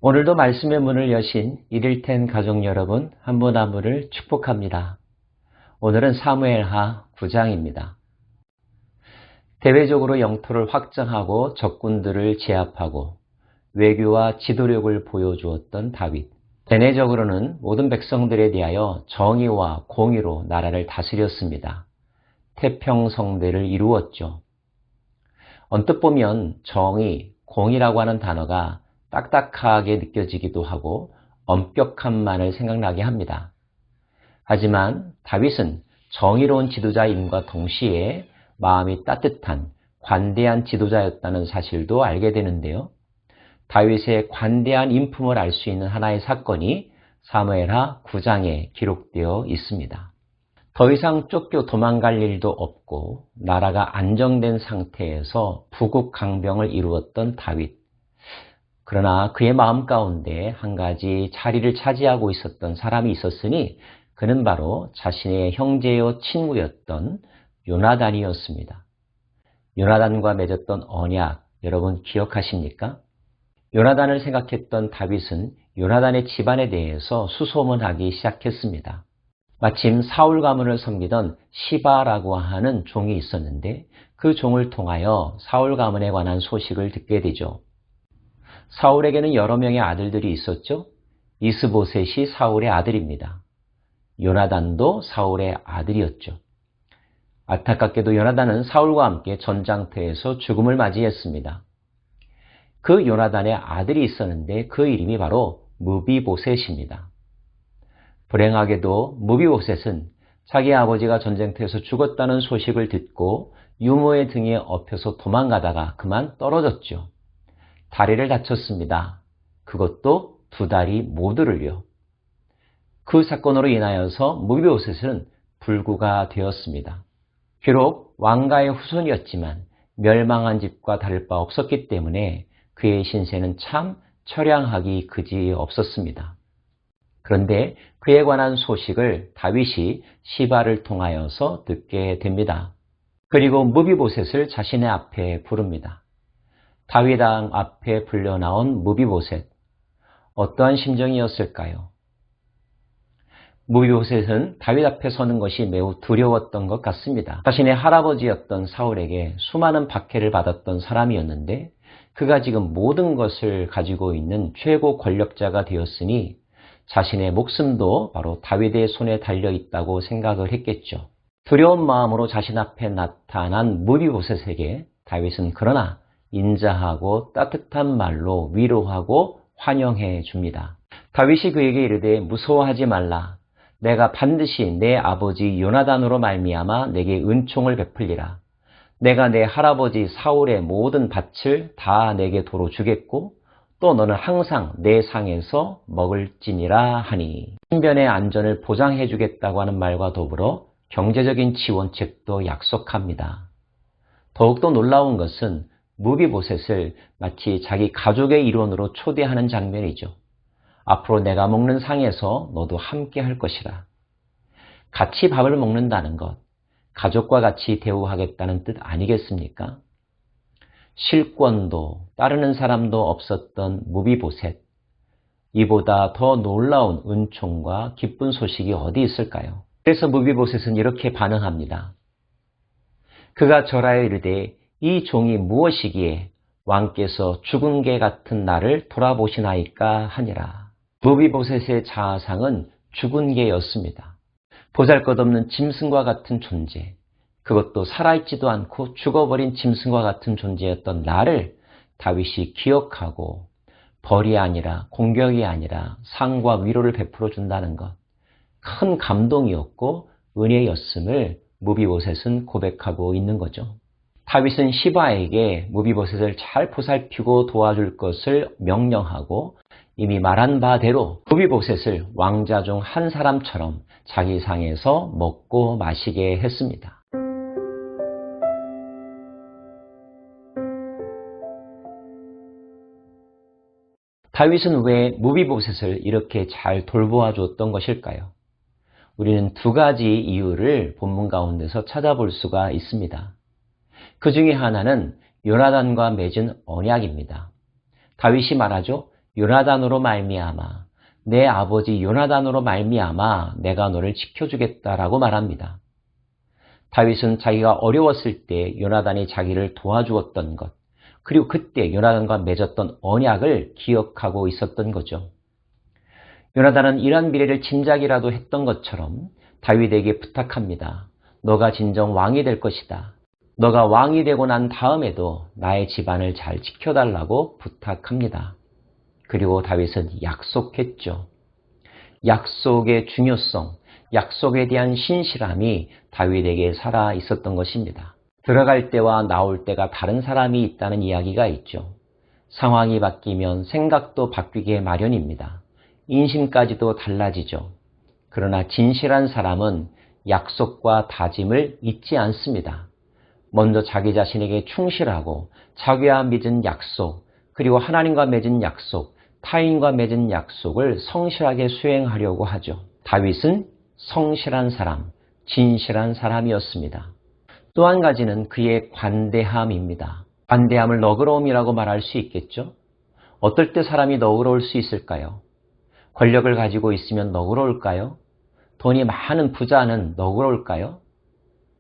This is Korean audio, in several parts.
오늘도 말씀의 문을 여신 이릴텐 가족 여러분 한 분 한 분을 축복합니다. 오늘은 사무엘하 9장입니다. 대외적으로 영토를 확장하고 적군들을 제압하고 외교와 지도력을 보여주었던 다윗. 대내적으로는 모든 백성들에 대하여 정의와 공의로 나라를 다스렸습니다. 태평성대를 이루었죠. 언뜻 보면 정의, 공의라고 하는 단어가 딱딱하게 느껴지기도 하고 엄격함만을 생각나게 합니다. 하지만 다윗은 정의로운 지도자임과 동시에 마음이 따뜻한 관대한 지도자였다는 사실도 알게 되는데요. 다윗의 관대한 인품을 알 수 있는 하나의 사건이 사무엘하 9장에 기록되어 있습니다. 더 이상 쫓겨 도망갈 일도 없고 나라가 안정된 상태에서 부국 강병을 이루었던 다윗. 그러나 그의 마음 가운데 한 가지 자리를 차지하고 있었던 사람이 있었으니 그는 바로 자신의 형제요 친구였던 요나단이었습니다. 요나단과 맺었던 언약 여러분 기억하십니까? 요나단을 생각했던 다윗은 요나단의 집안에 대해서 수소문하기 시작했습니다. 마침 사울 가문을 섬기던 시바라고 하는 종이 있었는데 그 종을 통하여 사울 가문에 관한 소식을 듣게 되죠. 사울에게는 여러 명의 아들들이 있었죠. 이스보셋이 사울의 아들입니다. 요나단도 사울의 아들이었죠. 안타깝게도 요나단은 사울과 함께 전장터에서 죽음을 맞이했습니다. 그 요나단의 아들이 있었는데 그 이름이 바로 무비보셋입니다. 불행하게도 무비보셋은 자기 아버지가 전쟁터에서 죽었다는 소식을 듣고 유모의 등에 업혀서 도망가다가 그만 떨어졌죠. 다리를 다쳤습니다. 그것도 두 다리 모두를요. 그 사건으로 인하여서 무비보셋은 불구가 되었습니다. 비록 왕가의 후손이었지만 멸망한 집과 다를 바 없었기 때문에 그의 신세는 참 처량하기 그지 없었습니다. 그런데 그에 관한 소식을 다윗이 시바를 통하여서 듣게 됩니다. 그리고 무비보셋을 자신의 앞에 부릅니다. 다윗 왕 앞에 불려나온 무비보셋. 어떠한 심정이었을까요? 무비보셋은 다윗 앞에 서는 것이 매우 두려웠던 것 같습니다. 자신의 할아버지였던 사울에게 수많은 박해를 받았던 사람이었는데 그가 지금 모든 것을 가지고 있는 최고 권력자가 되었으니 자신의 목숨도 바로 다윗의 손에 달려있다고 생각을 했겠죠. 두려운 마음으로 자신 앞에 나타난 무비보셋에게 다윗은 그러나 인자하고 따뜻한 말로 위로하고 환영해 줍니다. 다윗이 그에게 이르되 무서워하지 말라. 내가 반드시 내 아버지 요나단으로 말미암아 내게 은총을 베풀리라. 내가 내 할아버지 사울의 모든 밭을 다 내게 도로 주겠고 또 너는 항상 내 상에서 먹을지니라 하니 신변의 안전을 보장해 주겠다고 하는 말과 더불어 경제적인 지원책도 약속합니다. 더욱더 놀라운 것은 무비보셋을 마치 자기 가족의 일원으로 초대하는 장면이죠. 앞으로 내가 먹는 상에서 너도 함께 할 것이라. 같이 밥을 먹는다는 것, 가족과 같이 대우하겠다는 뜻 아니겠습니까? 실권도 따르는 사람도 없었던 무비보셋. 이보다 더 놀라운 은총과 기쁜 소식이 어디 있을까요? 그래서 무비보셋은 이렇게 반응합니다. 그가 절하여 이르되 이 종이 무엇이기에 왕께서 죽은 개 같은 나를 돌아보시나이까 하니라. 무비보셋의 자아상은 죽은 개였습니다. 보잘것없는 짐승과 같은 존재, 그것도 살아있지도 않고 죽어버린 짐승과 같은 존재였던 나를 다윗이 기억하고 벌이 아니라 공격이 아니라 상과 위로를 베풀어 준다는 것, 큰 감동이었고 은혜였음을 무비보셋은 고백하고 있는 거죠. 다윗은 시바에게 무비보셋을 잘 보살피고 도와줄 것을 명령하고 이미 말한 바대로 무비보셋을 왕자 중 한 사람처럼 자기 상에서 먹고 마시게 했습니다. 다윗은 왜 무비보셋을 이렇게 잘 돌보아 줬던 것일까요? 우리는 두 가지 이유를 본문 가운데서 찾아볼 수가 있습니다. 그 중에 하나는 요나단과 맺은 언약입니다. 다윗이 말하죠. 요나단으로 말미암아, 내 아버지 요나단으로 말미암아 내가 너를 지켜주겠다라고 말합니다. 다윗은 자기가 어려웠을 때 요나단이 자기를 도와주었던 것, 그리고 그때 요나단과 맺었던 언약을 기억하고 있었던 거죠. 요나단은 이런 미래를 짐작이라도 했던 것처럼 다윗에게 부탁합니다. 너가 진정 왕이 될 것이다. 너가 왕이 되고 난 다음에도 나의 집안을 잘 지켜달라고 부탁합니다. 그리고 다윗은 약속했죠. 약속의 중요성, 약속에 대한 신실함이 다윗에게 살아 있었던 것입니다. 들어갈 때와 나올 때가 다른 사람이 있다는 이야기가 있죠. 상황이 바뀌면 생각도 바뀌게 마련입니다. 인심까지도 달라지죠. 그러나 진실한 사람은 약속과 다짐을 잊지 않습니다. 먼저 자기 자신에게 충실하고 자기와 맺은 약속, 그리고 하나님과 맺은 약속, 타인과 맺은 약속을 성실하게 수행하려고 하죠. 다윗은 성실한 사람, 진실한 사람이었습니다. 또 한 가지는 그의 관대함입니다. 관대함을 너그러움이라고 말할 수 있겠죠? 어떨 때 사람이 너그러울 수 있을까요? 권력을 가지고 있으면 너그러울까요? 돈이 많은 부자는 너그러울까요?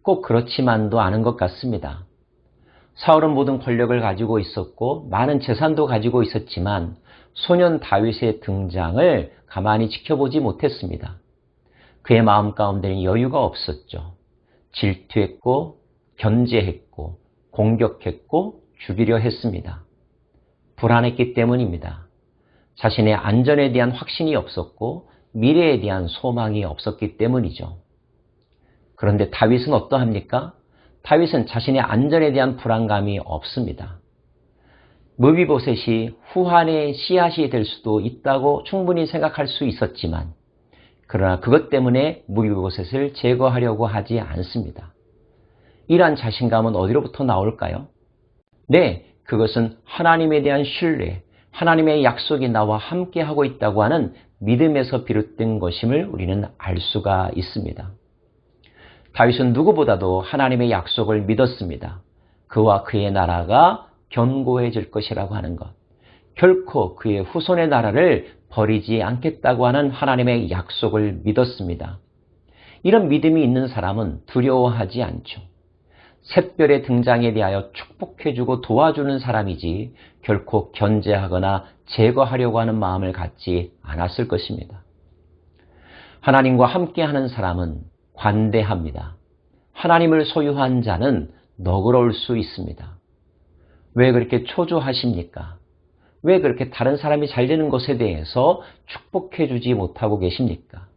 꼭 그렇지만도 않은 것 같습니다. 사울은 모든 권력을 가지고 있었고 많은 재산도 가지고 있었지만 소년 다윗의 등장을 가만히 지켜보지 못했습니다. 그의 마음 가운데는 여유가 없었죠. 질투했고 견제했고 공격했고 죽이려 했습니다. 불안했기 때문입니다. 자신의 안전에 대한 확신이 없었고 미래에 대한 소망이 없었기 때문이죠. 그런데 다윗은 어떠합니까? 다윗은 자신의 안전에 대한 불안감이 없습니다. 무비보셋이 후한의 씨앗이 될 수도 있다고 충분히 생각할 수 있었지만 그러나 그것 때문에 무비보셋을 제거하려고 하지 않습니다. 이러한 자신감은 어디로부터 나올까요? 네, 그것은 하나님에 대한 신뢰, 하나님의 약속이 나와 함께하고 있다고 하는 믿음에서 비롯된 것임을 우리는 알 수가 있습니다. 다윗은 누구보다도 하나님의 약속을 믿었습니다. 그와 그의 나라가 견고해질 것이라고 하는 것. 결코 그의 후손의 나라를 버리지 않겠다고 하는 하나님의 약속을 믿었습니다. 이런 믿음이 있는 사람은 두려워하지 않죠. 샛별의 등장에 대하여 축복해주고 도와주는 사람이지 결코 견제하거나 제거하려고 하는 마음을 갖지 않았을 것입니다. 하나님과 함께하는 사람은 관대합니다. 하나님을 소유한 자는 너그러울 수 있습니다. 왜 그렇게 초조하십니까? 왜 그렇게 다른 사람이 잘 되는 것에 대해서 축복해주지 못하고 계십니까?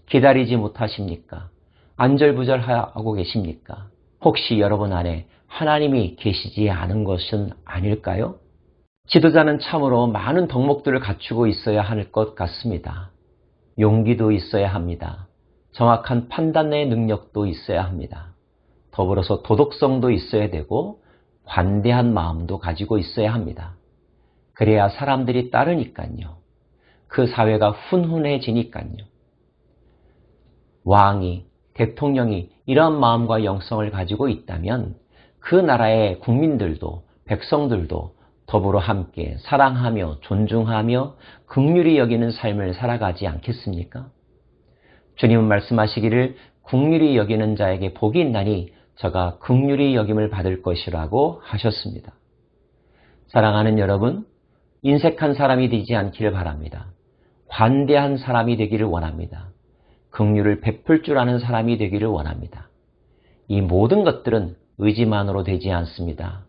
기다리지 못하십니까? 안절부절하고 계십니까? 혹시 여러분 안에 하나님이 계시지 않은 것은 아닐까요? 지도자는 참으로 많은 덕목들을 갖추고 있어야 할 것 같습니다. 용기도 있어야 합니다. 정확한 판단의 능력도 있어야 합니다. 더불어서 도덕성도 있어야 되고 관대한 마음도 가지고 있어야 합니다. 그래야 사람들이 따르니까요. 그 사회가 훈훈해지니까요. 왕이, 대통령이 이런 마음과 영성을 가지고 있다면 그 나라의 국민들도 백성들도 더불어 함께 사랑하며 존중하며 긍휼히 여기는 삶을 살아가지 않겠습니까? 주님은 말씀하시기를 긍휼히 여기는 자에게 복이 있나니 저가 긍휼히 여김을 받을 것이라고 하셨습니다. 사랑하는 여러분, 인색한 사람이 되지 않기를 바랍니다. 관대한 사람이 되기를 원합니다. 긍휼을 베풀 줄 아는 사람이 되기를 원합니다. 이 모든 것들은 의지만으로 되지 않습니다.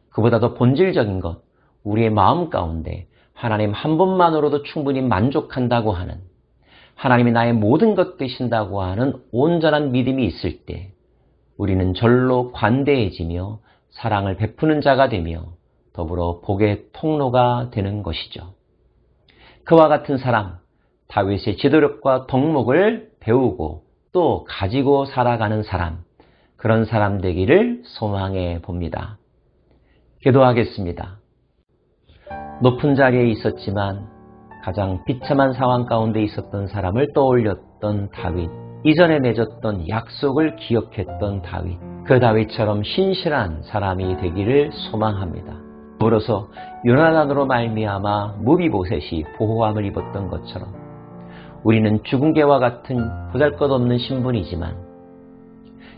그보다도 본질적인 것, 우리의 마음 가운데 하나님 한 분만으로도 충분히 만족한다고 하는, 하나님이 나의 모든 것 되신다고 하는 온전한 믿음이 있을 때 우리는 절로 관대해지며 사랑을 베푸는 자가 되며 더불어 복의 통로가 되는 것이죠. 그와 같은 사람, 다윗의 지도력과 덕목을 배우고 또 가지고 살아가는 사람, 그런 사람 되기를 소망해 봅니다. 기도하겠습니다. 높은 자리에 있었지만 가장 비참한 상황 가운데 있었던 사람을 떠올렸던 다윗, 이전에 맺었던 약속을 기억했던 다윗, 그 다윗처럼 신실한 사람이 되기를 소망합니다. 더불어서 요나단으로 말미암아 무비보셋이 보호함을 입었던 것처럼 우리는 죽은 개와 같은 보잘것없는 신분이지만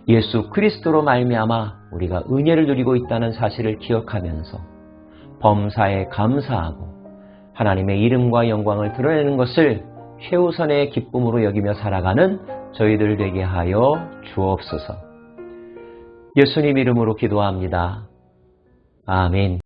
예수 그리스도로 말미암아 우리가 은혜를 누리고 있다는 사실을 기억하면서 범사에 감사하고 하나님의 이름과 영광을 드러내는 것을 최우선의 기쁨으로 여기며 살아가는 저희들 되게 하여 주옵소서. 예수님 이름으로 기도합니다. 아멘.